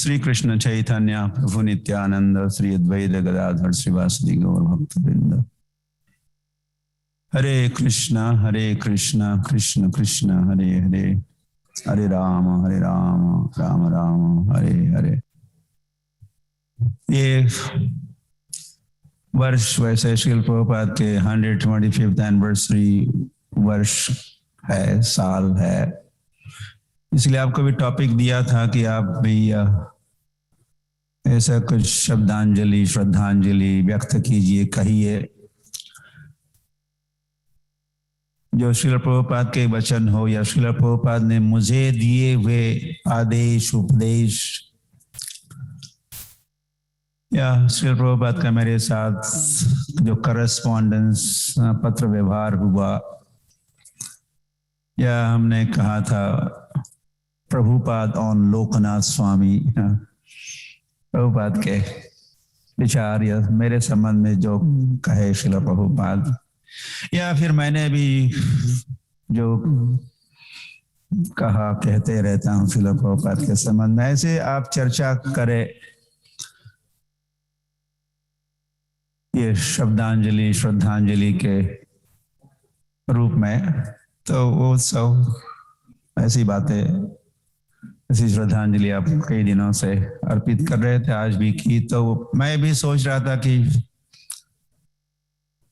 श्री कृष्ण चैतन्य प्रभु नित्यानंद श्री अद्वैत गदाधर श्रीवासदि गौर भक्तवृंद। हरे कृष्ण कृष्ण कृष्ण हरे हरे, हरे राम राम राम हरे हरे। ये वर्ष वैसे श्रील प्रभुपाद के 125th एनिवर्सरी वर्ष है, साल है, इसलिए आपको भी टॉपिक दिया था कि आप भी ऐसा कुछ शब्दांजलि श्रद्धांजलि व्यक्त कीजिए, कहिए जो श्रील प्रभुपाद के वचन हो या श्रील प्रभुपाद ने मुझे दिए हुए आदेश उपदेश या श्रील प्रभुपाद का मेरे साथ जो करस्पॉन्डेंस पत्र व्यवहार हुआ, या हमने कहा था प्रभुपाद ऑन लोकनाथ स्वामी, प्रभुपाद के विचार या मेरे संबंध में जो कहे श्रील प्रभुपाद, या फिर मैंने भी जो कहा कहते रहता हूँ श्रील प्रभुपाद के संबंध में, ऐसे आप चर्चा करें ये शब्दांजलि श्रद्धांजलि के रूप में, तो वो सब ऐसी बातें, ऐसी श्रद्धांजलि आप कई दिनों से अर्पित कर रहे थे, आज भी की। तो मैं भी सोच रहा था कि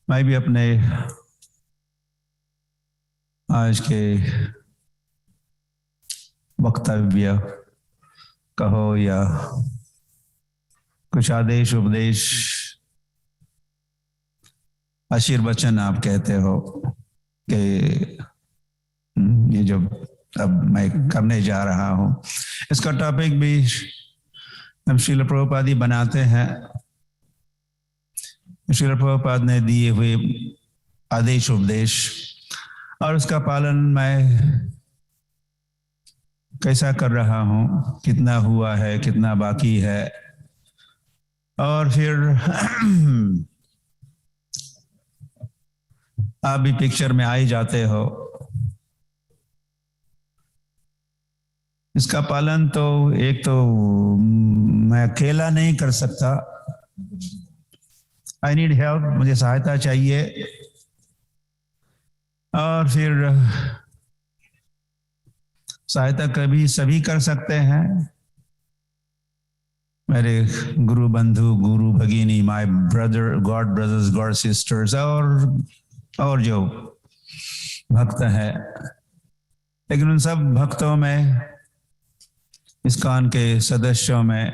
मैं भी अपने आज के वक्तव्य कहो या कुछ आदेश उपदेश आशीर्वचन आप कहते हो कि ये जो अब मैं करने जा रहा हूं, इसका टॉपिक भी हम श्रील प्रभुपाद ही बनाते हैं। श्रील प्रभुपाद ने दिए हुए आदेश उपदेश और उसका पालन मैं कैसा कर रहा हूं, कितना हुआ है, कितना बाकी है, और फिर आप भी पिक्चर में आ ही जाते हो। इसका पालन तो एक तो मैं अकेला नहीं कर सकता, आई नीड हेल्प, मुझे सहायता चाहिए, और फिर सहायता कभी सभी कर सकते हैं, मेरे गुरु बंधु गुरु भगिनी, my brother God brothers God sisters, और जो भक्त है। लेकिन उन सब भक्तों में, इस्कॉन के सदस्यों में,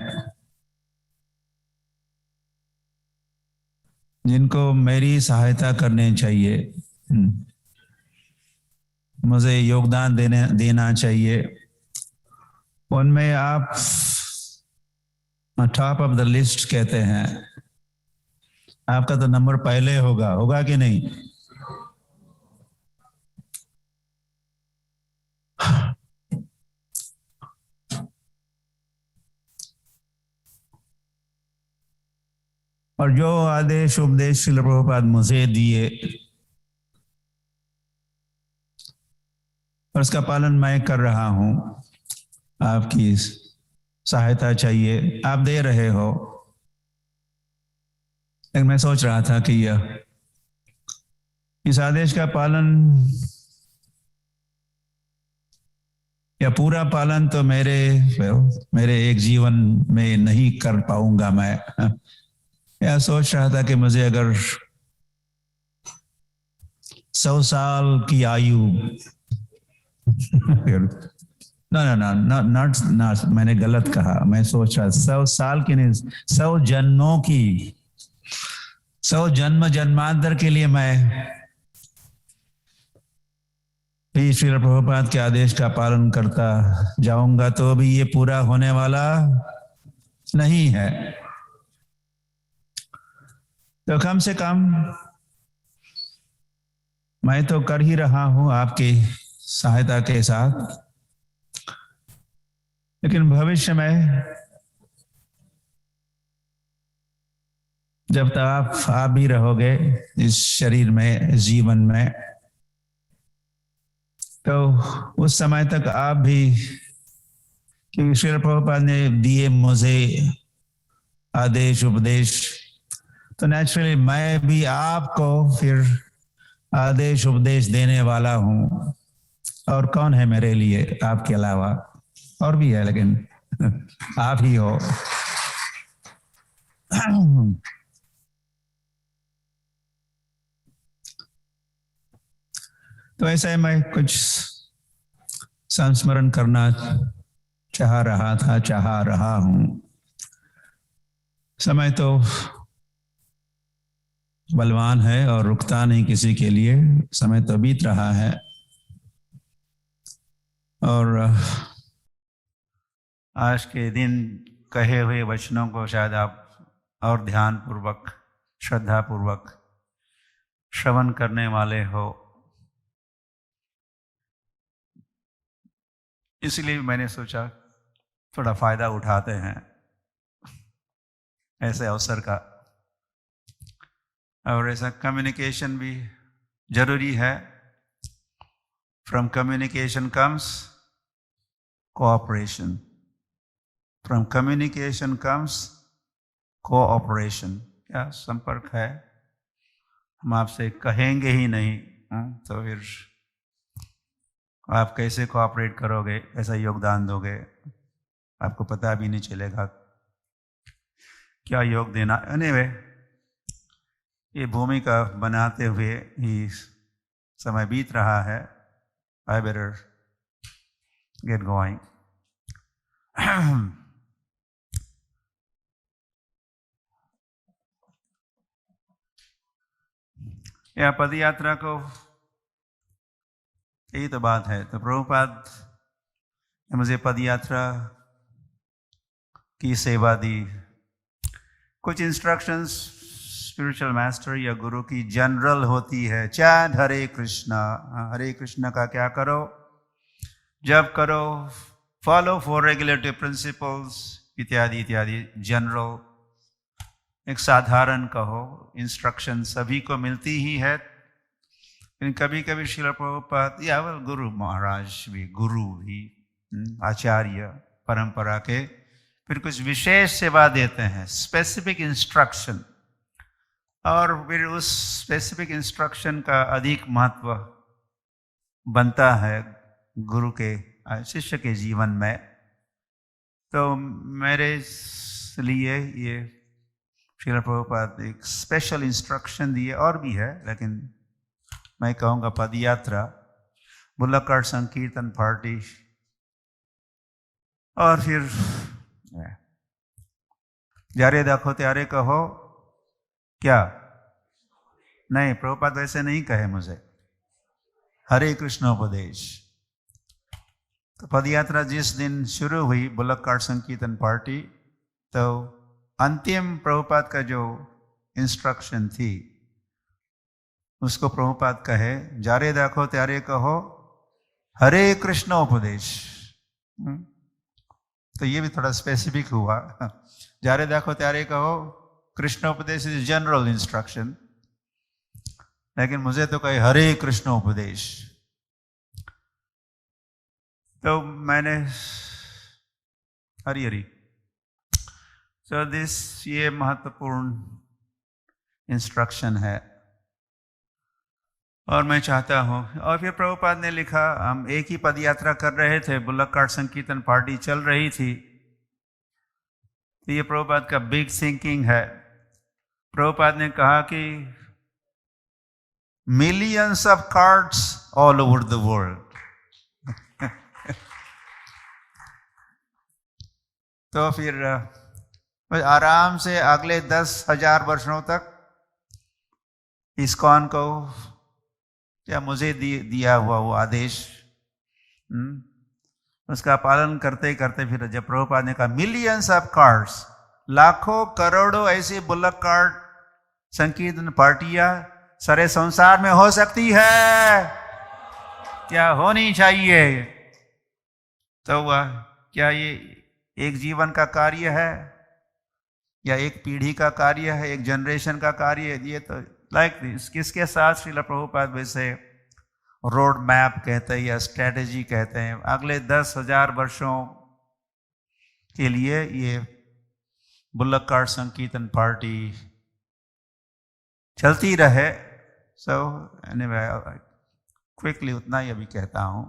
जिनको मेरी सहायता करनी चाहिए, मुझे योगदान देना चाहिए, उनमें आप टॉप ऑफ द लिस्ट कहते हैं। आपका तो नंबर पहले होगा कि नहीं? और जो आदेश उपदेश श्रील प्रभुपाद मुझे दिए और उसका पालन मैं कर रहा हूं, आपकी सहायता चाहिए, आप दे रहे हो। लेकिन मैं सोच रहा था कि इस आदेश का पालन या पूरा पालन तो मेरे एक जीवन में नहीं कर पाऊंगा मैं। या सोच रहा था कि मुझे अगर 100 साल की आयु नॉट मैंने गलत कहा, मैं सोच रहा 100 साल की नहीं, 100 जन्मों की, 100 जन्मांतर के लिए मैं भी श्रील प्रभुपाद के आदेश का पालन करता जाऊंगा, तो अभी ये पूरा होने वाला नहीं है। तो कम से कम मैं तो कर ही रहा हूं आपकी सहायता के साथ, लेकिन भविष्य में जब तक आप भी रहोगे इस शरीर में, इस जीवन में, तो उस समय तक आप भी कि श्रील प्रभुपाद ने दिए मुझे आदेश उपदेश, तो नेचुरली मैं भी आपको फिर आदेश उपदेश देने वाला हूं। और कौन है मेरे लिए आपके अलावा? और भी है, लेकिन आप ही हो। तो ऐसे मैं कुछ संस्मरण करना चाह रहा हूं। समय तो बलवान है और रुकता नहीं किसी के लिए। समय तो बीत रहा है और आज के दिन कहे हुए वचनों को शायद आप और ध्यान पूर्वक, श्रद्धा पूर्वक श्रवण करने वाले हो। इसलिए मैंने सोचा थोड़ा फायदा उठाते हैं ऐसे अवसर का, और ऐसा कम्युनिकेशन भी जरूरी है। From communication comes cooperation, from communication comes cooperation. क्या संपर्क है? हम आपसे कहेंगे ही नहीं तो फिर आप कैसे कोऑपरेट करोगे, कैसा योगदान दोगे? आपको पता भी नहीं चलेगा क्या योग देना। एनीवे, ये भूमिका बनाते हुए ही समय बीत रहा है। I better get going. यह पद यात्रा को, यही तो बात है। तो प्रभुपाद ने मुझे पद यात्रा की सेवा दी। कुछ इंस्ट्रक्शंस स्पिरिचुअल मास्टर या गुरु की जनरल होती है। चैंट हरे कृष्णा, हरे कृष्णा का क्या करो, जब करो, फॉलो फॉर रेगुलेटरी प्रिंसिपल्स इत्यादि इत्यादि। जनरल, एक साधारण कहो इंस्ट्रक्शन सभी को मिलती ही है। लेकिन कभी कभी श्रील प्रभुपाद या गुरु महाराज भी, गुरु भी, आचार्य परंपरा के फिर कुछ विशेष सेवा देते हैं, स्पेसिफिक इंस्ट्रक्शन। और फिर उस स्पेसिफिक इंस्ट्रक्शन का अधिक महत्व बनता है गुरु के, शिष्य के जीवन में। तो मेरे लिए ये श्रील प्रभुपाद एक स्पेशल इंस्ट्रक्शन दिए, और भी है, लेकिन मैं कहूँगा पदयात्रा, बुल्लक कार्ट संकीर्तन पार्टी, और फिर जारे देखो त्यारे कहो। क्या? नहीं, प्रभुपाद वैसे नहीं कहे मुझे, हरे कृष्ण उपदेश। तो पदयात्रा जिस दिन शुरू हुई बुल्लक कार्ट संकीर्तन पार्टी, तो अंतिम प्रभुपाद का जो इंस्ट्रक्शन थी उसको प्रभुपाद कहे, जारे देखो त्यारे कहो हरे कृष्ण उपदेश। तो ये भी थोड़ा स्पेसिफिक हुआ। जारे देखो त्यारे कहो कृष्ण उपदेश इज जनरल इंस्ट्रक्शन, लेकिन मुझे तो कहे हरे कृष्ण उपदेश। तो मैंने हरी हरी, सो दिस, ये महत्वपूर्ण इंस्ट्रक्शन है और मैं चाहता हूँ। और फिर प्रभुपाद ने लिखा, हम एक ही पद यात्रा कर रहे थे, बुल्लक कार्ट संकीर्तन पार्टी चल रही थी। तो ये प्रभुपाद का बिग थिंकिंग है। प्रभुपाद ने कहा कि millions of carts all over the world. तो फिर आराम से अगले 10,000 वर्षों तक इस्कॉन को, या मुझे दिया हुआ वो आदेश, उसका पालन करते करते फिर जब प्रभुपाद ने कहा मिलियंस ऑफ कार्ड्स, लाखों करोड़ों ऐसी बुल्लक कार्ट संकीर्तन पार्टियां सारे संसार में हो सकती है, क्या होनी चाहिए। तो वह क्या ये एक जीवन का कार्य है या एक पीढ़ी का कार्य है, एक जनरेशन का कार्य है? ये तो लाइक दिस, किसके साथ श्रील प्रभुपाद वैसे रोड मैप कहते हैं या स्ट्रेटेजी कहते हैं, अगले 10,000 वर्षों के लिए ये बुल्लक कार्ट संकीर्तन पार्टी चलती रहे। सो एनीवे क्विकली उतना ही अभी कहता हूँ।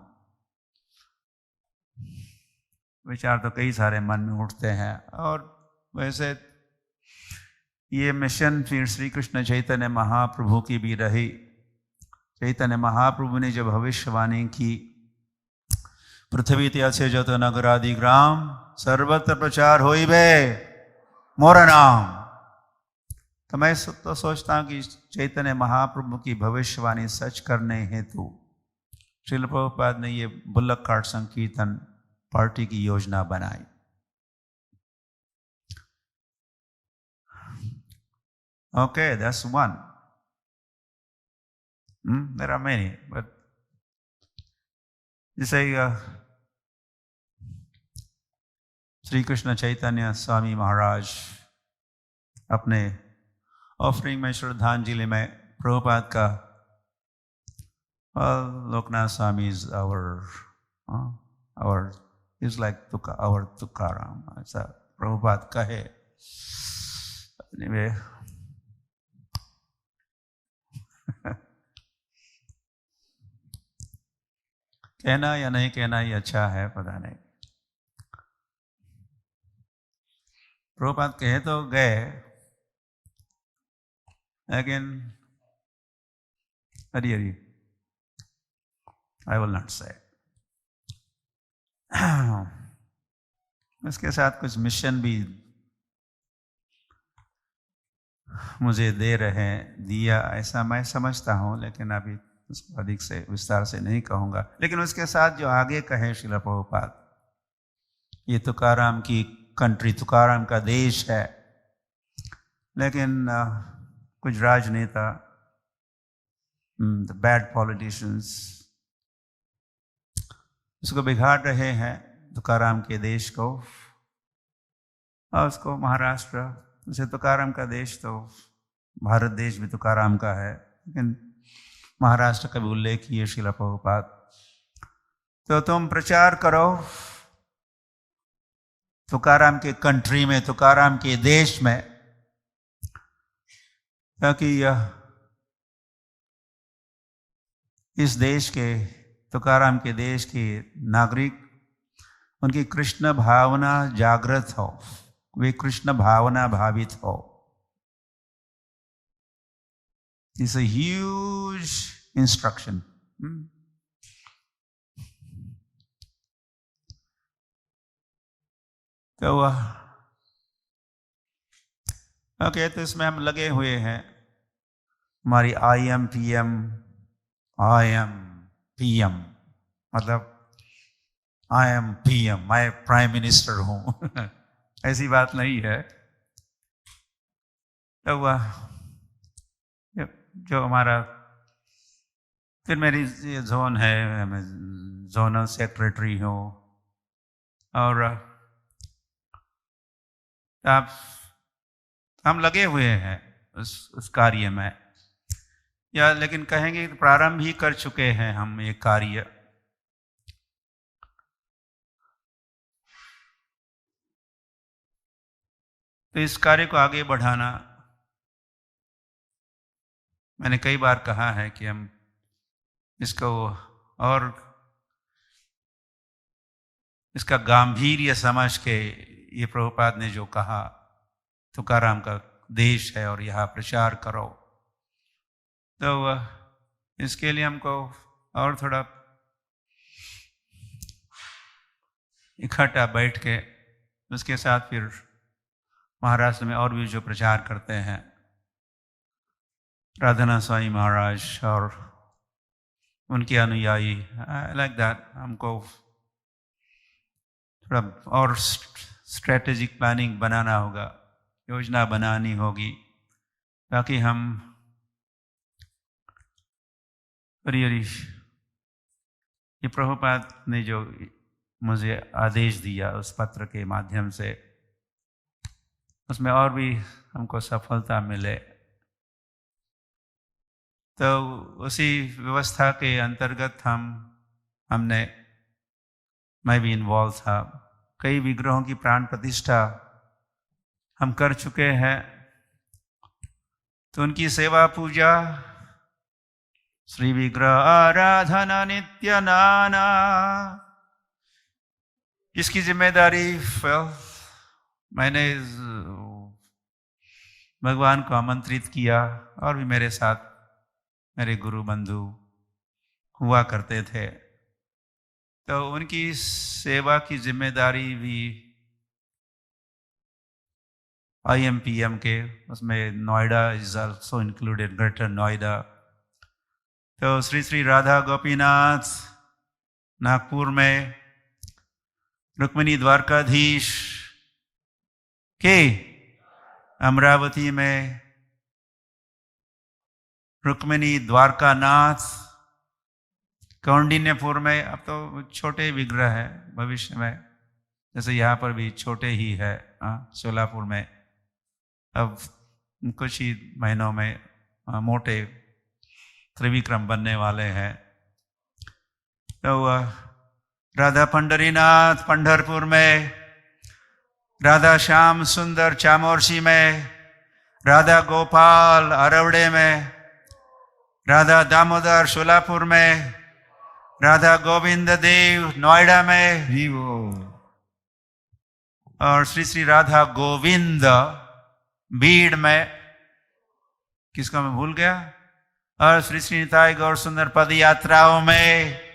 विचार तो कई सारे मन में उठते हैं, और वैसे ये मिशन फिर श्री कृष्ण चैतन्य महाप्रभु की भी रही। चैतन्य महाप्रभु ने जब भविष्यवाणी की, पृथ्वी त्यासे जत नगरादि ग्राम सर्वत्र प्रचार होइबे मोर नाम। तो मैं तो सोचता हूँ कि चैतन्य महाप्रभु की भविष्यवाणी सच करने हेतु श्रील प्रभुपाद ने ये बुल्लक कार्ट संकीर्तन पार्टी की योजना बनाई। Okay, that's one. There are many, but जैसे श्री कृष्ण चैतन्य स्वामी महाराज अपने ऑफरिंग में श्रद्धांजलि में प्रभुपाद का लोकनाथ स्वामी is our is like our Tukaram, ऐसा प्रभुपाद कहे। Anyway, कहना या नहीं कहना ही अच्छा है, पता नहीं। प्रभुपाद कहे तो गए, लेकिन Hari Hari I will not से। इसके साथ कुछ मिशन भी मुझे दे रहे दिया, ऐसा मैं समझता हूँ, लेकिन अभी उसको अधिक से विस्तार से नहीं कहूँगा। लेकिन उसके साथ जो आगे कहे श्रील प्रभुपाद, ये तुकाराम की कंट्री, तुकाराम का देश है, लेकिन कुछ राजनेता, द बैड पॉलिटिशियंस, इसको बिगाड़ रहे हैं तुकाराम के देश को। और उसको महाराष्ट्र, उसे तुकाराम का देश, तो भारत देश भी तुकाराम का है, लेकिन महाराष्ट्र का भी उल्लेख किए श्रील प्रभुपाद। तो तुम प्रचार करो तुकाराम के कंट्री में, तुकाराम के देश में, ताकि इस देश के, तुकाराम के देश के नागरिक, उनकी कृष्ण भावना जागृत हो, वे कृष्ण भावना भावित हो। It's a huge instruction. तो ओके, तो इसमें हम लगे हुए हैं। हमारी IMPM मतलब I am PM, मैं प्राइम मिनिस्टर हूं ऐसी बात नहीं है। तो जो हमारा, फिर मेरी ये जोन है, मैं जोनल सेक्रेटरी हूँ, और आप हम लगे हुए हैं उस कार्य में, या लेकिन कहेंगे प्रारंभ ही कर चुके हैं हम ये कार्य। तो इस कार्य को आगे बढ़ाना, मैंने कई बार कहा है कि हम इसको और इसका गांभीर्य समझ के, ये प्रभुपाद ने जो कहा तुकाराम का देश है और यहाँ प्रचार करो, तो इसके लिए हमको और थोड़ा इकट्ठा बैठ के, उसके साथ फिर महाराष्ट्र में और भी जो प्रचार करते हैं, राधानाथ स्वामी महाराज और उनके अनुयायी, लाइक दैट, हमको थोड़ा और स्ट्रेटेजिक प्लानिंग बनाना होगा, योजना बनानी होगी, ताकि हम ये प्रभुपाद ने जो मुझे आदेश दिया उस पत्र के माध्यम से, उसमें और भी हमको सफलता मिले। तो उसी व्यवस्था के अंतर्गत मैं भी इन्वॉल्व था। कई विग्रहों की प्राण प्रतिष्ठा हम कर चुके हैं, तो उनकी सेवा पूजा, श्री विग्रह आराधना नित्य नाना, इसकी जिम्मेदारी मैंने भगवान को आमंत्रित किया, और भी मेरे साथ मेरे गुरु बंधु हुआ करते थे, तो उनकी सेवा की जिम्मेदारी भी IMPM के, उसमें Noida is also included, greater Noida. तो श्री श्री राधा गोपीनाथ नागपुर में, रुक्मिणी द्वारकाधीश के अमरावती में, रुक्मिणी द्वारकानाथ कौंडिन्यपुर में। अब तो छोटे विग्रह है, भविष्य में जैसे यहाँ पर भी छोटे ही है सोलापुर में, अब कुछ ही महीनों में मोटे त्रिविक्रम बनने वाले हैं। तो राधा पंडरीनाथ पंढरपुर में, राधा श्याम सुंदर चामोर्शी में, राधा गोपाल अरवड़े में, राधा दामोदर शोलापुर में, राधा गोविंद देव नोएडा में भी वो, और श्री श्री राधा गोविंद बीड़ में, किसको मैं भूल गया, और श्री श्री निताई गौर सुंदर पद यात्राओं में।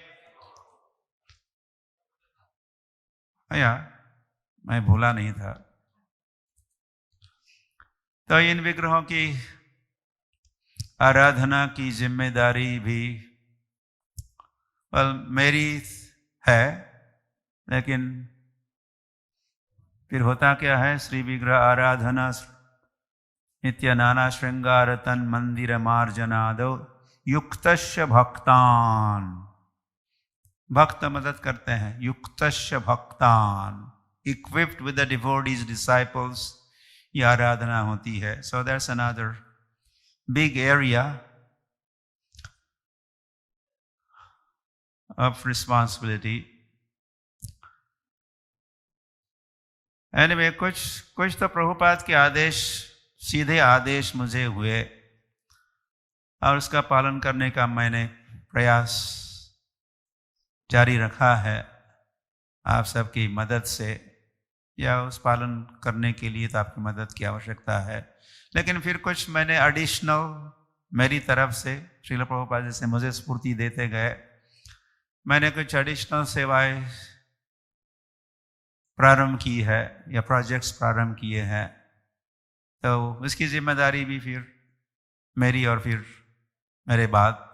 या मैं भूला नहीं था। तो इन विग्रहों की आराधना की जिम्मेदारी भी मेरी है, लेकिन फिर होता क्या है, श्री विग्रह आराधना नित्य नाना श्रृंगार तन मंदिर मार्जनादो युक्तस्य भक्तान, भक्त मदद करते हैं, युक्तस्य भक्तान, equipped with the devotees disciples, ये आराधना होती है। So that's another big area of responsibility. Anyway, कुछ तो प्रभुपाद के आदेश, सीधे आदेश मुझे हुए, और उसका पालन करने का मैंने प्रयास जारी रखा है आप सबकी मदद से, या उस पालन करने के लिए तो आपकी मदद की आवश्यकता है। लेकिन फिर कुछ मैंने एडिशनल मेरी तरफ से, श्रील प्रभुपाद जी से मुझे स्फूर्ति देते गए, मैंने कुछ एडिशनल सेवाएं प्रारंभ की है या प्रोजेक्ट्स प्रारंभ किए हैं, तो इसकी जिम्मेदारी भी फिर मेरी और फिर मेरे बाद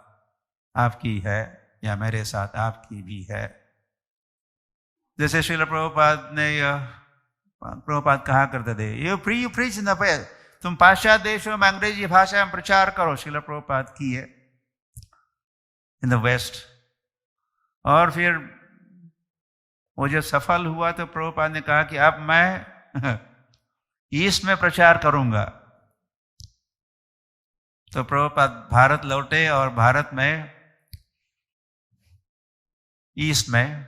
आपकी है, या मेरे साथ आपकी भी है। जैसे श्रील प्रभुपाद ने, प्रभुपाद कहा करते थे, you preach in the West, तुम पाश्चात्य देशों में अंग्रेजी भाषा में प्रचार करो। श्रील प्रभुपाद की है इन द वेस्ट। और फिर वो जो सफल हुआ, तो प्रभुपाद ने कहा कि अब मैं ईस्ट में प्रचार करूंगा। तो प्रभुपाद भारत लौटे और भारत में ईस्ट में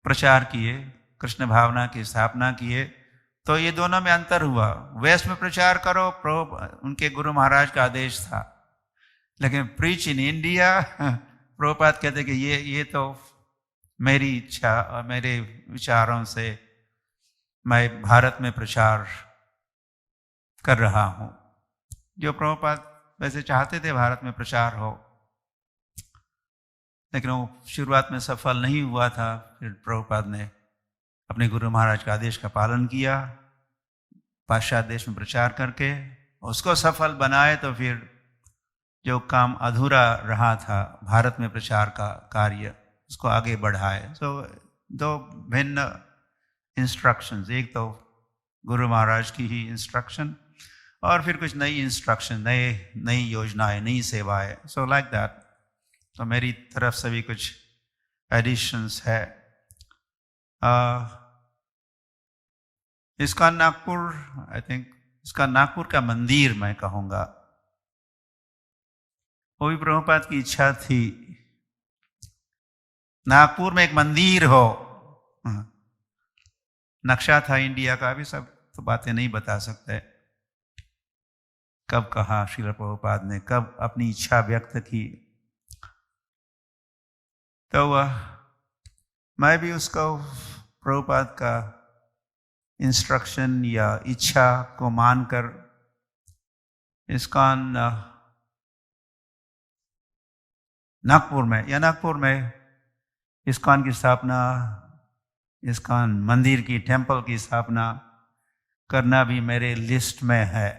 प्रचार किए, कृष्ण भावना की स्थापना किए। तो ये दोनों में अंतर हुआ। वेस्ट में प्रचार करो, उनके गुरु महाराज का आदेश था, लेकिन प्रीच इन इंडिया, प्रभुपाद कहते कि ये तो मेरी इच्छा और मेरे विचारों से मैं भारत में प्रचार कर रहा हूं। जो प्रभुपाद वैसे चाहते थे भारत में प्रचार हो, लेकिन वो शुरुआत में सफल नहीं हुआ था। फिर प्रभुपाद ने अपने गुरु महाराज का आदेश का पालन किया, पाश्चात्य देश में प्रचार करके उसको सफल बनाए। तो फिर जो काम अधूरा रहा था भारत में प्रचार का कार्य, उसको आगे बढ़ाए। सो दो भिन्न इंस्ट्रक्शंस, एक तो गुरु महाराज की ही इंस्ट्रक्शन, और फिर कुछ नई इंस्ट्रक्शन, नई योजनाएं, नई सेवाएं। So like that. तो मेरी तरफ से भी कुछ एडिशंस है। इसका नागपुर, आई थिंक इसका नागपुर का मंदिर मैं कहूँगा, वो भी प्रभुपाद की इच्छा थी, नागपुर में एक मंदिर हो। नक्शा था इंडिया का, भी सब तो बातें नहीं बता सकते। कब कहा श्रील प्रभुपाद ने, कब अपनी इच्छा व्यक्त की, तो मैं भी उसको प्रभुपाद का इंस्ट्रक्शन या इच्छा को मानकर इस्कॉन नागपुर में इस्कॉन की स्थापना, इस्कॉन मंदिर की, टेम्पल की स्थापना करना भी मेरे लिस्ट में है।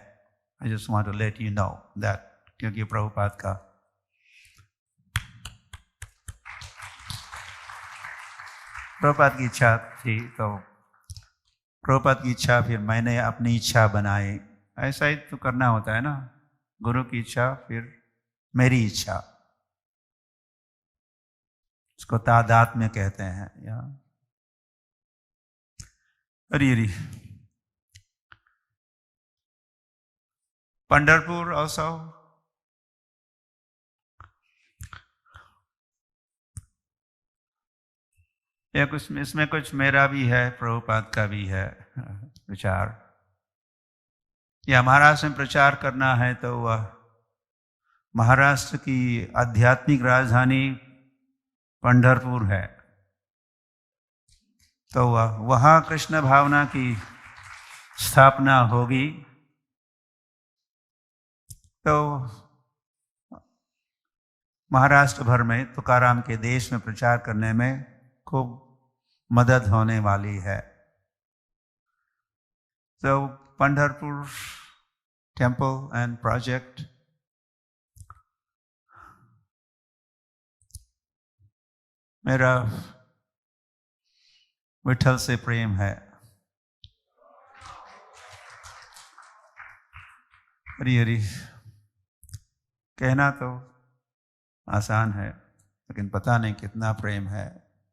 I just want to let you know that, क्योंकि प्रभुपाद की इच्छा थी, तो प्रभुपाद की इच्छा फिर मैंने अपनी इच्छा बनाई। ऐसा ही तो करना होता है ना, गुरु की इच्छा फिर मेरी इच्छा, उसको तादात्म्य कहते हैं। या हरी हरी। पंढरपुर ऑल्सो, या कुछ इसमें कुछ मेरा भी है, प्रभुपाद का भी है विचार। या महाराष्ट्र में प्रचार करना है तो वह महाराष्ट्र की आध्यात्मिक राजधानी पंढरपुर है, तो वहाँ कृष्ण भावना की स्थापना होगी, तो महाराष्ट्र भर में तुकाराम के देश में प्रचार करने में खूब मदद होने वाली है। तो पंढरपुर टेम्पल एंड प्रोजेक्ट मेरा विठल से प्रेम है। हरी हरी। कहना तो आसान है, लेकिन पता नहीं कितना प्रेम है,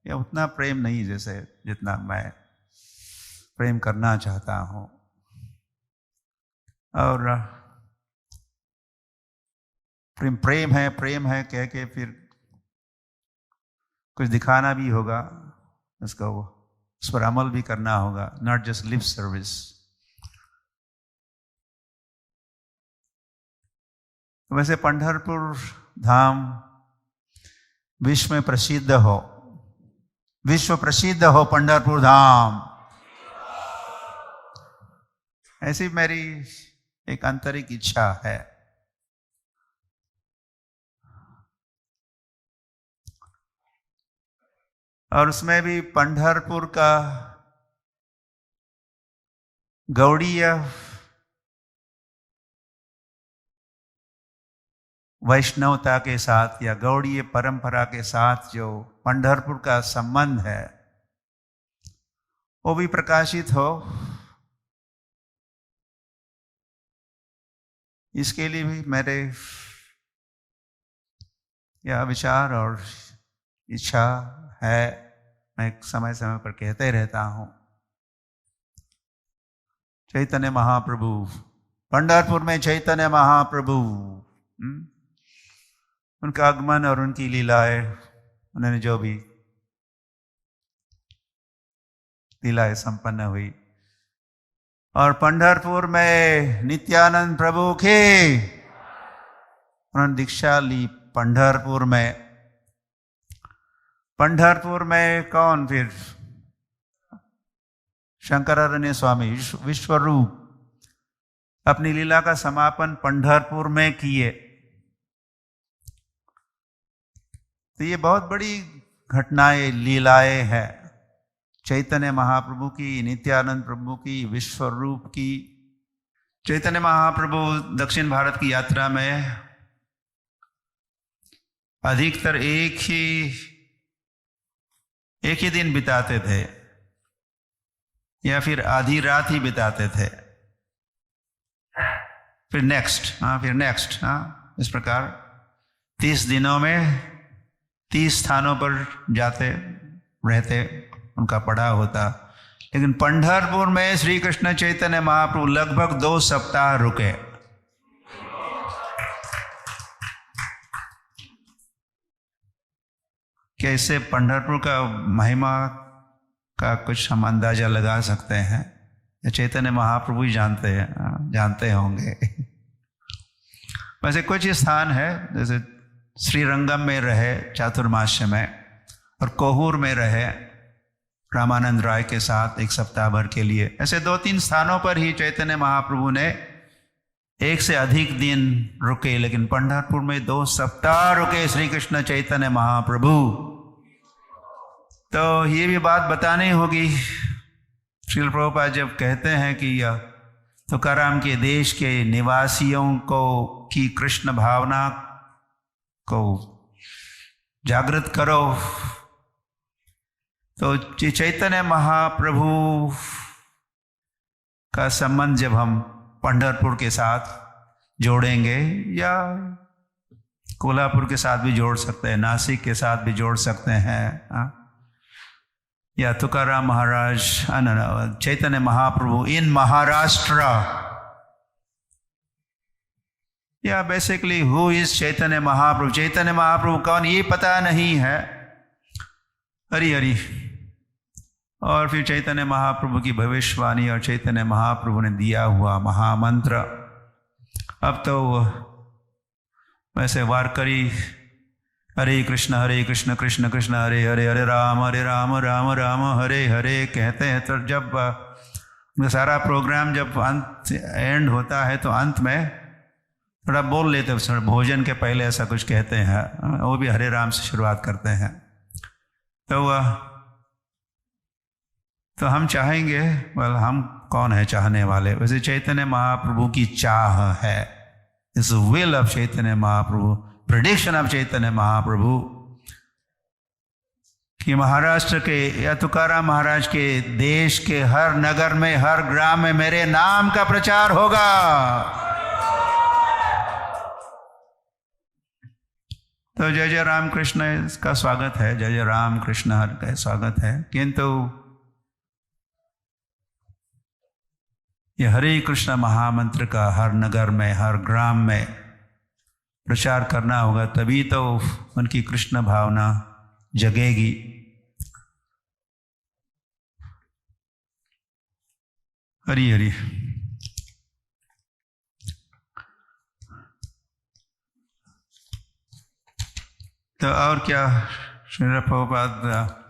या उतना प्रेम नहीं जैसे जितना मैं प्रेम करना चाहता हूँ। और प्रेम है कह के फिर कुछ दिखाना भी होगा, उसको उस पर अमल भी करना होगा, नॉट जस्ट लिप सर्विस। वैसे पंढरपुर धाम विश्व में प्रसिद्ध हो, विश्व प्रसिद्ध हो पंढरपुर धाम, ऐसी मेरी एक आंतरिक इच्छा है। और उसमें भी पंढरपुर का गौड़ीय वैष्णवता के साथ या गौड़ीय परंपरा के साथ जो पंढरपुर का संबंध है वो भी प्रकाशित हो, इसके लिए भी मेरे यह विचार और इच्छा है। मैं समय समय पर कहते रहता हूं, चैतन्य महाप्रभु, पंढरपुर में चैतन्य महाप्रभु, उनका आगमन और उनकी लीलाएं, उन्होंने जो भी लीलाएं संपन्न हुई, और पंढरपुर में नित्यानंद प्रभु के उन्होंने दीक्षा ली पंढरपुर में। पंढरपुर में कौन फिर? शंकराचार्य स्वामी विश्वरूप अपनी लीला का समापन पंढरपुर में किए। तो ये बहुत बड़ी घटनाएं, लीलाएं हैं चैतन्य महाप्रभु की, नित्यानंद प्रभु की, विश्वरूप की। चैतन्य महाप्रभु दक्षिण भारत की यात्रा में अधिकतर एक ही दिन बिताते थे, या फिर आधी रात ही बिताते थे, फिर नेक्स्ट, इस प्रकार 30 दिनों में 30 स्थानों पर जाते रहते, उनका पड़ाव होता। लेकिन पंढरपुर में श्री कृष्ण चैतन्य महाप्रभु लगभग 2 सप्ताह रुके। कैसे? पंढरपुर का महिमा का कुछ हम अंदाजा लगा सकते हैं, चैतन्य महाप्रभु ही जानते होंगे। वैसे कुछ स्थान है, जैसे श्रीरंगम में रहे चातुर्मास्य में, और कोहूर में रहे रामानंद राय के साथ 1 सप्ताह भर के लिए। ऐसे 2-3 स्थानों पर ही चैतन्य महाप्रभु ने 1 से अधिक दिन रुके, लेकिन पंढरपुर में 2 सप्ताह रुके श्री कृष्ण चैतन्य महाप्रभु। तो ये भी बात बतानी होगी, श्रील प्रभुपाद जब कहते हैं कि तुकाराम के देश के निवासियों को की कृष्ण भावना को जागृत करो, तो चैतन्य महाप्रभु का संबंध जब हम पंढरपुर के साथ जोड़ेंगे, या कोल्हापुर के साथ भी जोड़ सकते हैं, नासिक के साथ भी जोड़ सकते हैं, या तुकाराम महाराज, चैतन्य महाप्रभु इन महाराष्ट्र, या basically who is Chaitanya Mahaprabhu, Chaitanya Mahaprabhu कौन ये पता नहीं है, हरि हरि। और फिर चैतन्य महाप्रभु की भविष्यवाणी और चैतन्य महाप्रभु ने दिया हुआ महामंत्र। अब तो वैसे वारकरी हरे कृष्ण कृष्ण कृष्ण हरे हरे, हरे राम राम राम हरे हरे कहते हैं। तो जब सारा प्रोग्राम जब अंत एंड होता है तो अंत में थोड़ा बोल लेते हैं, भोजन के पहले ऐसा कुछ कहते हैं, वो भी हरे राम से शुरुआत करते हैं। तो हम चाहेंगे, हम कौन है चाहने वाले, वैसे चैतन्य महाप्रभु की चाह है, इस will of Chaitanya Mahaprabhu, prediction of Chaitanya Mahaprabhu कि महाराष्ट्र के या तुकाराम महाराज के देश के हर नगर में, हर ग्राम में मेरे नाम का प्रचार होगा। तो जय जय राम कृष्ण का स्वागत है, जय जय राम कृष्ण हर का स्वागत है, किंतु ये हरे कृष्ण महामंत्र का हर नगर में, हर ग्राम में प्रचार करना होगा, तभी तो उनकी कृष्ण भावना जगेगी। हरि हरि। तो और क्या श्रील प्रभुपाद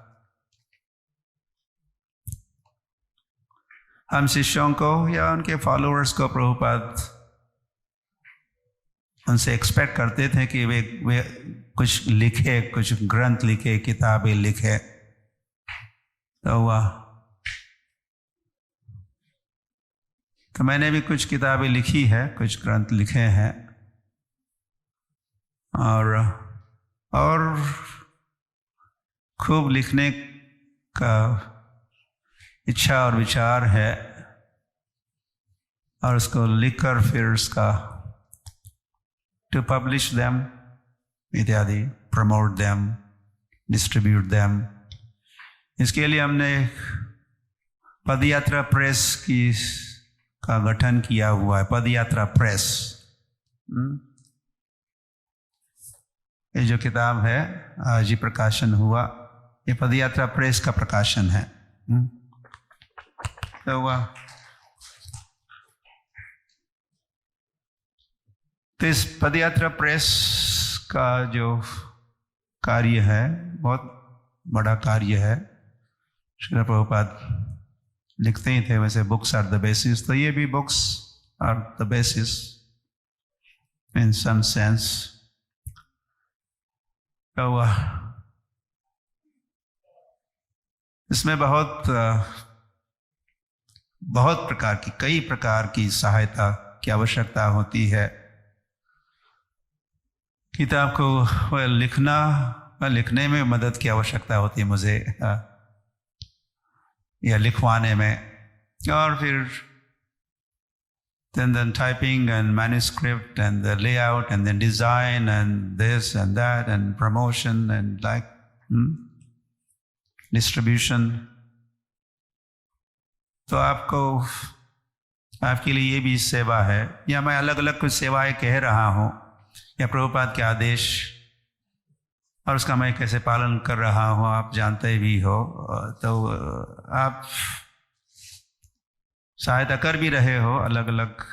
हम शिष्यों को या उनके फॉलोअर्स को प्रभुपाद उनसे एक्सपेक्ट करते थे कि वे कुछ लिखे, कुछ ग्रंथ लिखे, किताबें लिखे। तो मैंने भी कुछ किताबें लिखी है, कुछ ग्रंथ लिखे हैं, और खूब लिखने का इच्छा और विचार है, और उसको लिखकर फिर उसका to publish them इत्यादि, promote them, distribute them। इसके लिए हमने पदयात्रा प्रेस का गठन किया हुआ है, पदयात्रा प्रेस। ये जो किताब है आज ही प्रकाशन हुआ, ये पदयात्रा प्रेस का प्रकाशन है। तो इस पदयात्रा प्रेस का जो कार्य है बहुत बड़ा कार्य है। श्रील प्रभुपाद लिखते ही थे वैसे बुक्स आर द बेसिस, तो ये भी books are the basis in some sense. तो इसमें बहुत प्रकार की, कई प्रकार की सहायता की आवश्यकता होती है। किताब को लिखने में मदद की आवश्यकता होती है मुझे, या लिखवाने में, और फिर then typing and manuscript and the layout and then design and this and that and promotion and distribution। तो आपके लिए ये भी सेवा है, या मैं अलग अलग कुछ सेवाएं कह रहा हूँ, या प्रभुपाद के आदेश और उसका मैं कैसे पालन कर रहा हूँ आप जानते भी हो। तो आप सहायता कर भी रहे हो अलग अलग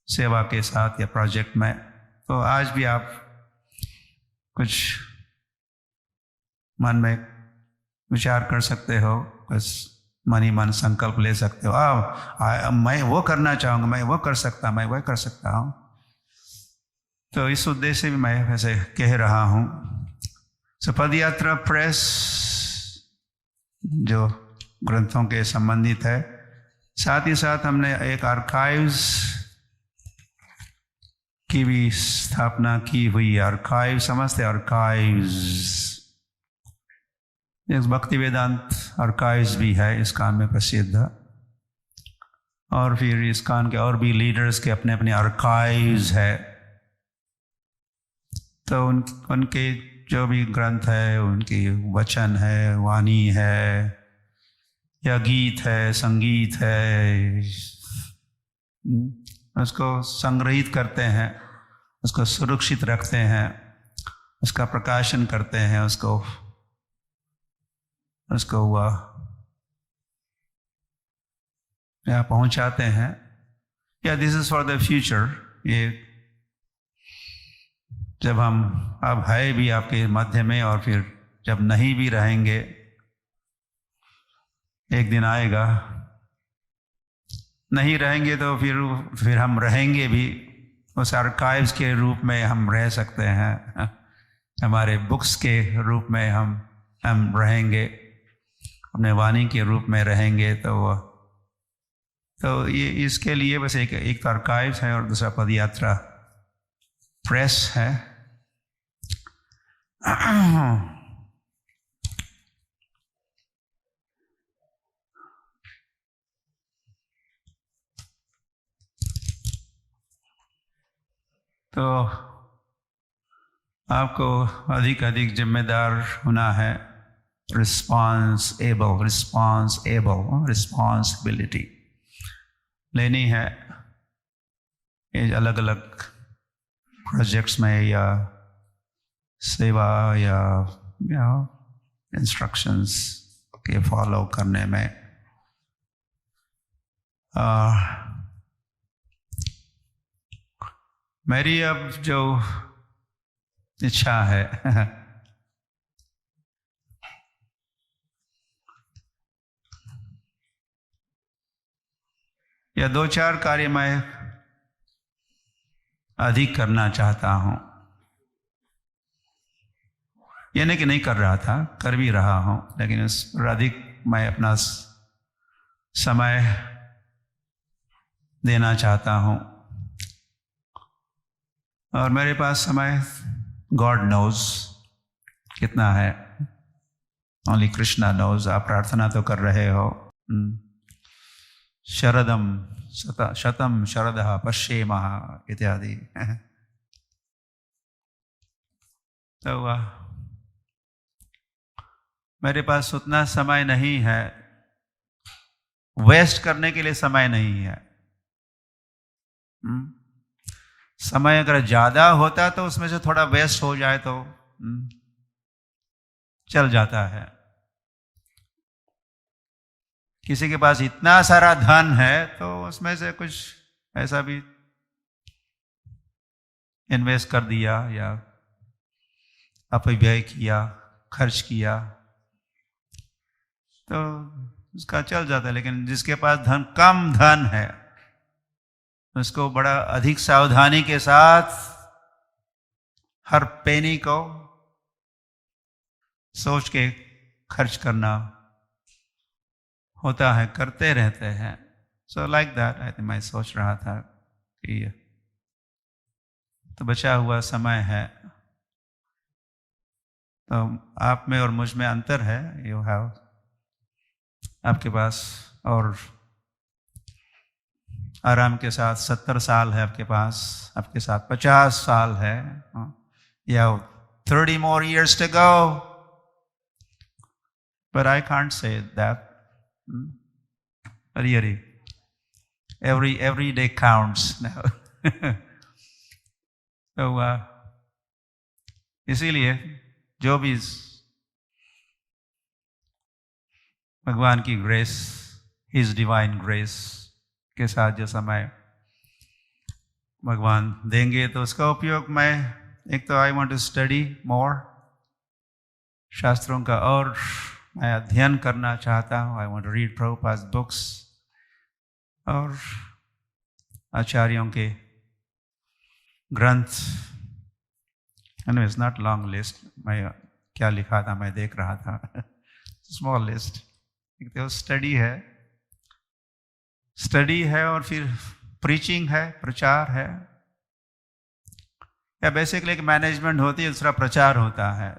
सेवा के साथ या प्रोजेक्ट में, तो आज भी आप कुछ मन में विचार कर सकते हो, बस मन ही मन संकल्प ले सकते हो, मैं वो करना चाहूँगा, मैं वो कर सकता, मैं वह कर सकता हूँ। तो इस उद्देश्य से भी मैं वैसे कह रहा हूँ। पदयात्रा प्रेस जो ग्रंथों के संबंधित है, साथ ही साथ हमने एक आर्काइव्स की भी स्थापना की हुई। आर्काइव समझते, आर्काइव्स एक भक्ति वेदांत आर्काइव्स भी है इस्कॉन में प्रसिद्ध, और फिर इस्कॉन के और भी लीडर्स के अपने अपने आर्काइव्स है। तो उनके जो भी ग्रंथ है, उनकी वचन है, वाणी है, या गीत है, संगीत है, उसको संग्रहित करते हैं, उसको सुरक्षित रखते हैं, उसका प्रकाशन करते हैं, उसको यहाँ पहुंचाते हैं। या this is for the future. ये जब हम अब है भी आपके मध्य में, और फिर जब नहीं भी रहेंगे, एक दिन आएगा, नहीं रहेंगे तो फिर हम रहेंगे भी, उस आर्काइव्स के रूप में हम रह सकते हैं, हमारे बुक्स के रूप में हम रहेंगे, अपने वाणी के रूप में रहेंगे। तो ये इसके लिए बस एक तो आर्काइव्स है और दूसरा पदयात्रा प्रेस है। तो आपको अधिक अधिक जिम्मेदार होना है, रिस्पॉन्सिबिलिटी लेनी है ये अलग अलग प्रोजेक्ट्स में, या सेवा या इंस्ट्रक्शंस के फॉलो करने में। मेरी अब जो इच्छा है या 2-4 कार्य मैं अधिक करना चाहता हूं। ये नहीं कि नहीं कर रहा था, कर भी रहा हूं, लेकिन इस पर अधिक मैं अपना समय देना चाहता हूं। और मेरे पास समय गॉड नोज कितना है, ओनली कृष्णा नोज। आप प्रार्थना तो कर रहे हो, शरदम शतम शरदः पश्येमः इत्यादि। तो मेरे पास उतना समय नहीं है, वेस्ट करने के लिए समय नहीं है। समय अगर ज्यादा होता तो उसमें से थोड़ा वेस्ट हो जाए तो चल जाता है। किसी के पास इतना सारा धन है तो उसमें से कुछ ऐसा भी इन्वेस्ट कर दिया या अपव्यय किया, खर्च किया, तो उसका चल जाता है। लेकिन जिसके पास कम धन है, उसको बड़ा अधिक सावधानी के साथ हर पेनी को सोच के खर्च करना होता है, करते रहते हैं। So like that I think मैं सोच रहा था कि तो बचा हुआ समय है, तो आप में और मुझ में अंतर है। यू हैव, आपके पास और आराम के साथ 70 साल है आपके पास, आपके साथ 50 साल है, या 30 more years to go, but I can't say that. Really, every day counts now. तो इसीलिए जो भी भगवान की ग्रेस, हिज डिवाइन ग्रेस के साथ जो समय भगवान देंगे तो उसका उपयोग मैं, एक तो I want to study more, शास्त्रों का और मैं अध्ययन करना चाहता हूँ। I want to read Prabhupada books और आचार्यों के ग्रंथ। And it's not long list, मैं क्या लिखा था मैं देख रहा था, स्मॉल लिस्ट। एक तो स्टडी है और फिर प्रीचिंग है, प्रचार है, या बेसिकली एक मैनेजमेंट होती है, दूसरा प्रचार होता है।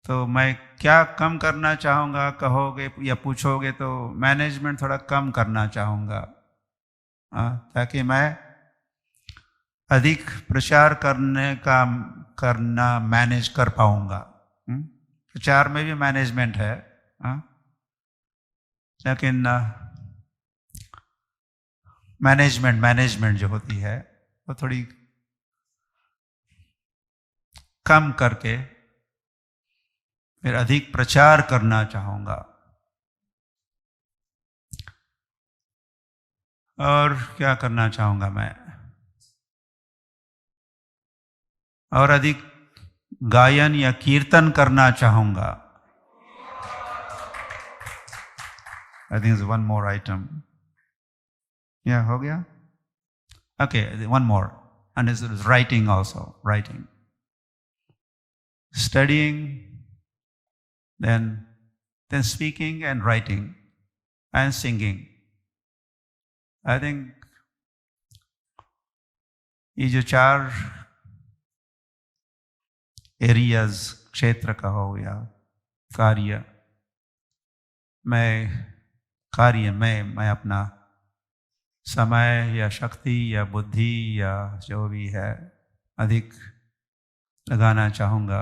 तो मैं क्या कम करना चाहूँगा कहोगे या पूछोगे तो मैनेजमेंट थोड़ा कम करना चाहूँगा, ताकि मैं अधिक प्रचार करना मैनेज कर पाऊँगा। प्रचार में भी मैनेजमेंट है, लेकिन मैनेजमेंट जो होती है वो थोड़ी कम करके फिर अधिक प्रचार करना चाहूँगा। और क्या करना चाहूँगा मैं, और अधिक गायन या कीर्तन करना चाहूँगा। I think it's one more item. Yeah, हो गया? Okay, one more. And it's writing also, writing. Studying, then speaking and writing and singing. I think ये जो 4 एरियाज, क्षेत्र का हो या कार्य, मैं अपना समय या शक्ति या बुद्धि या जो भी है अधिक लगाना चाहूँगा।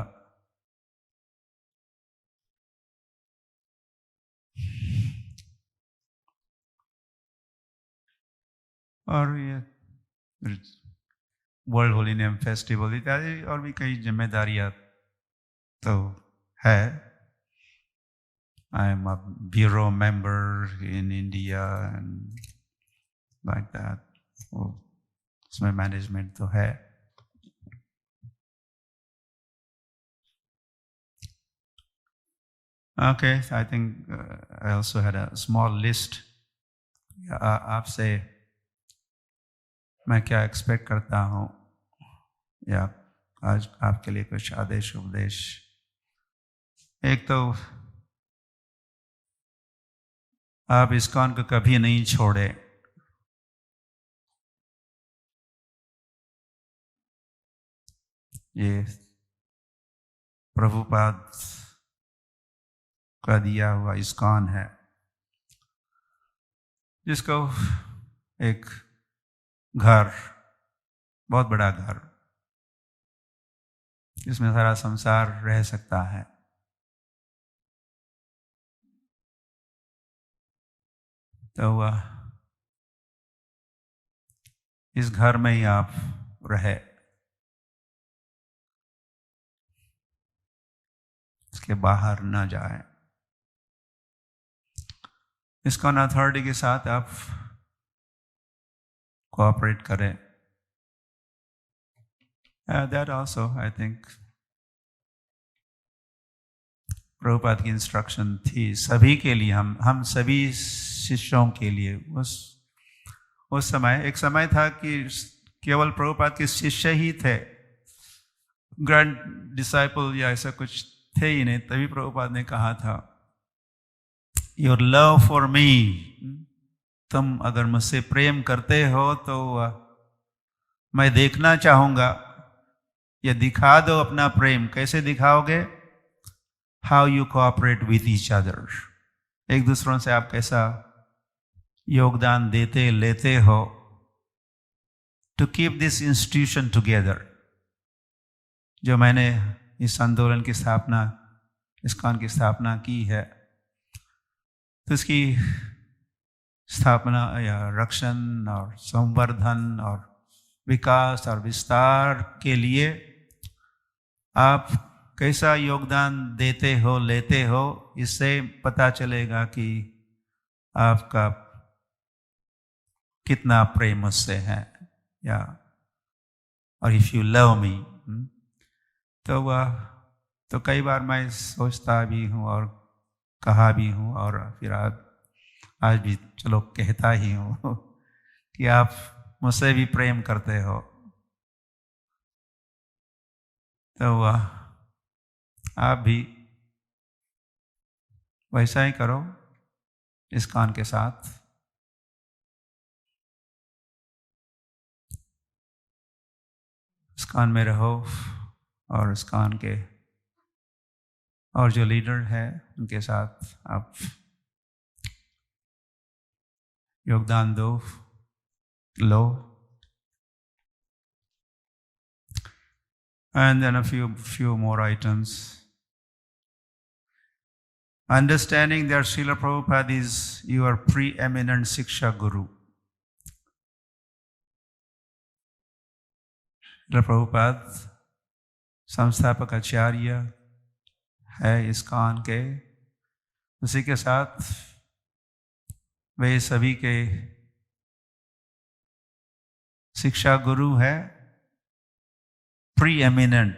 और ये वर्ल्ड होली नेम फेस्टिवल इत्यादि और भी कई जिम्मेदारियां तो है। I am a bureau member in India and like that, उसमें मैनेजमेंट तो है। Okay, I think I also had a small list. आपसे मैं क्या एक्सपेक्ट करता हूँ, या आज आपके लिए कुछ आदेश उपदेश। एक तो आप इस्कॉन को कभी नहीं छोड़े। ये प्रभुपाद का दिया हुआ इस्कॉन है, जिसको एक घर, बहुत बड़ा घर, जिसमें सारा संसार रह सकता है। तो इस घर में ही आप रहे, इसके बाहर ना जाए। इस्कॉन अथॉरिटी के साथ आप कोऑपरेट करें। That also, I think, Prabhupada की इंस्ट्रक्शन थी सभी के लिए, हम सभी शिष्यों के लिए। उस समय एक समय था कि केवल प्रभुपाद के शिष्य ही थे, ग्रैंड डिसाइपल या ऐसा कुछ थे ही नहीं। तभी प्रभुपाद ने कहा था, योर लव फॉर मी, तुम अगर मुझसे प्रेम करते हो तो मैं देखना चाहूँगा, या दिखा दो अपना प्रेम। कैसे दिखाओगे? How you cooperate with each other, एक दूसरों से आप कैसा योगदान देते लेते हो, to keep this institution together. जो मैंने इस आंदोलन की स्थापना, इस्कॉन की स्थापना की है, तो इसकी स्थापना या रक्षण और संवर्धन और विकास और विस्तार के लिए आप कैसा योगदान देते हो, लेते हो, इससे पता चलेगा कि आपका कितना प्रेम मुझसे है, या और इफ यू लव मी। तो कई बार मैं सोचता भी हूँ और कहा भी हूँ, और फिर आज भी चलो कहता ही हूँ कि आप मुझसे भी प्रेम करते हो। तो आप भी वैसा ही करो ISKCON के साथ। ISKCON में रहो और ISKCON के और जो लीडर है उनके साथ आप योगदान लो। And then a few more items. Understanding that Srila Prabhupada is your preeminent Siksha Guru. Srila Prabhupada संस्थापक आचार्य है ISKCON के, उसी के साथ वे सभी के शिक्षा गुरु है। प्रीएमिनेंट,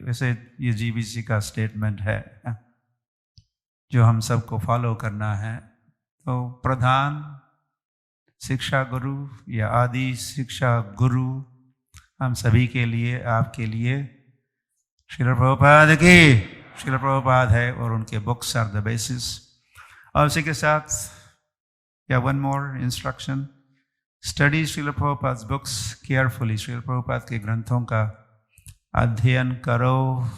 वैसे ये GBC का स्टेटमेंट है जो हम सबको फॉलो करना है। तो प्रधान शिक्षा गुरु या आदि शिक्षा गुरु हम सभी के लिए, आपके लिए श्रील प्रभुपाद की, श्रील प्रभुपाद है और उनके बुक्स आर द बेसिस। और उसी के साथ या one more instruction, study Srila Prabhupada books carefully. Srila Prabhupada के ग्रंथों का अध्ययन करो।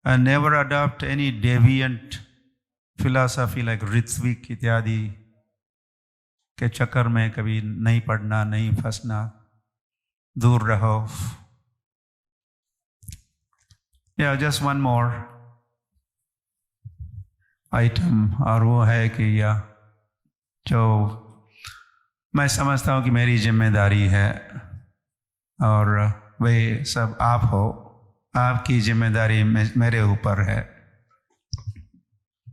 And never adopt any deviant philosophy like Ritwik इत्यादि के चक्कर में कभी नहीं पढ़ना, नहीं फंसना, दूर रहो। Yeah, just one more item, और वो है कि यह जो मैं समझता हूँ कि मेरी जिम्मेदारी है और वे सब आप हो, आपकी जिम्मेदारी मेरे ऊपर है।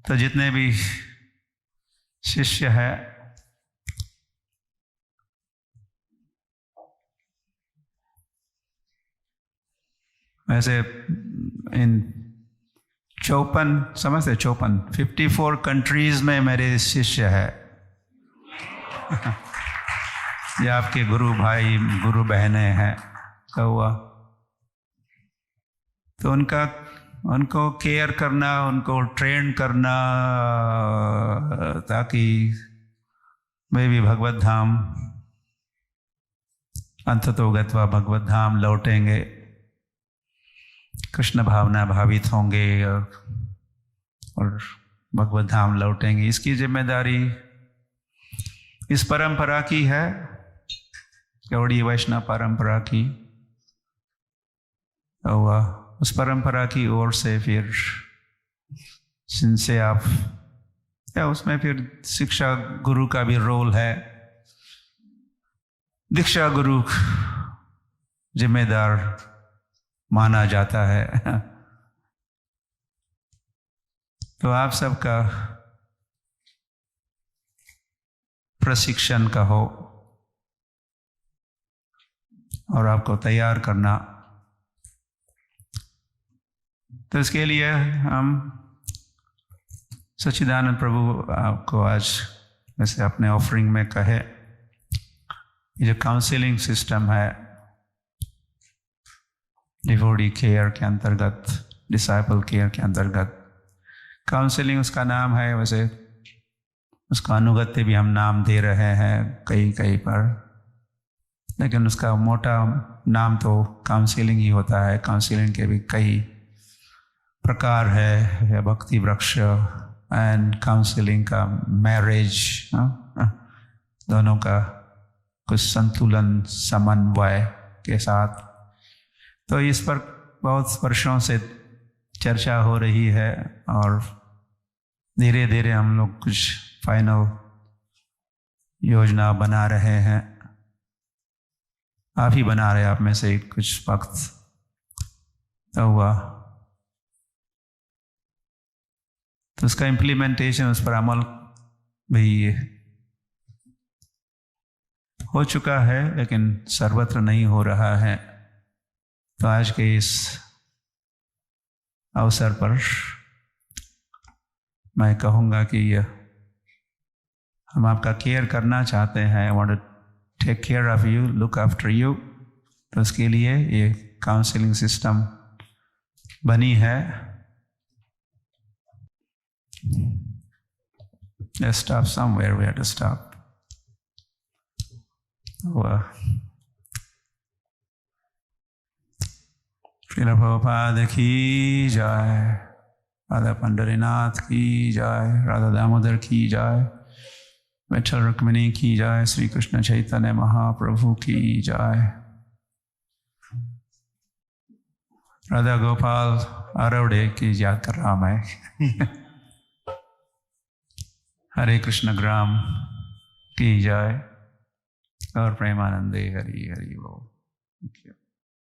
तो जितने भी शिष्य हैं, वैसे इन 54 कंट्रीज में मेरे शिष्य है। ये आपके गुरु भाई, गुरु बहनें हैं। तो उनको केयर करना, उनको ट्रेन करना, ताकि वे भी भगवत धाम, अंततो गत्वा भगवत धाम लौटेंगे, कृष्ण भावना भावित होंगे और भगवत धाम लौटेंगे। इसकी जिम्मेदारी इस परंपरा की है, गौड़ीय वैष्णव परंपरा की। और उस परंपरा की ओर से फिर जिनसे आप, या उसमें फिर शिक्षा गुरु का भी रोल है। दीक्षा गुरु जिम्मेदार माना जाता है। तो आप सबका प्रशिक्षण का हो और आपको तैयार करना। तो इसके लिए हम सच्चिदानंद प्रभु आपको आज वैसे अपने ऑफरिंग में कहे, ये जो काउंसलिंग सिस्टम है डिवोटी केयर के अंतर्गत, डिसाइपल केयर के अंतर्गत, काउंसलिंग उसका नाम है। वैसे उसका अनुगत्य भी हम नाम दे रहे हैं कई पर, लेकिन उसका मोटा नाम तो काउंसलिंग ही होता है। काउंसलिंग के भी कई प्रकार है, या भक्ति वृक्ष एंड काउंसलिंग का मैरिज, दोनों का कुछ संतुलन, समन्वय के साथ। तो इस पर बहुत वर्षों से चर्चा हो रही है और धीरे धीरे हम लोग कुछ फाइनल योजना बना रहे हैं, आप ही बना रहे, आप में से कुछ वक्त तो हुआ, तो उसका इम्प्लीमेंटेशन, उस पर अमल भी हो चुका है, लेकिन सर्वत्र नहीं हो रहा है। तो आज के इस अवसर पर मैं कहूँगा कि हम आपका केयर करना चाहते हैं। I want to take care of you, look after you. तो उसके लिए ये काउंसलिंग सिस्टम बनी है। Let's stop somewhere, we have to stop. Srila Prabhupada की जय, राधा पंडरीनाथ की जय, राधा दामोदर की जय, विठल रुक्मिणी की जय, श्री कृष्ण चैतन्य महाप्रभु की जय, राधा गोपाल अरवड़े की याद कर रहा मैं हरे कृष्ण ग्राम की जय और प्रेमानंदे हरि हरि बोल।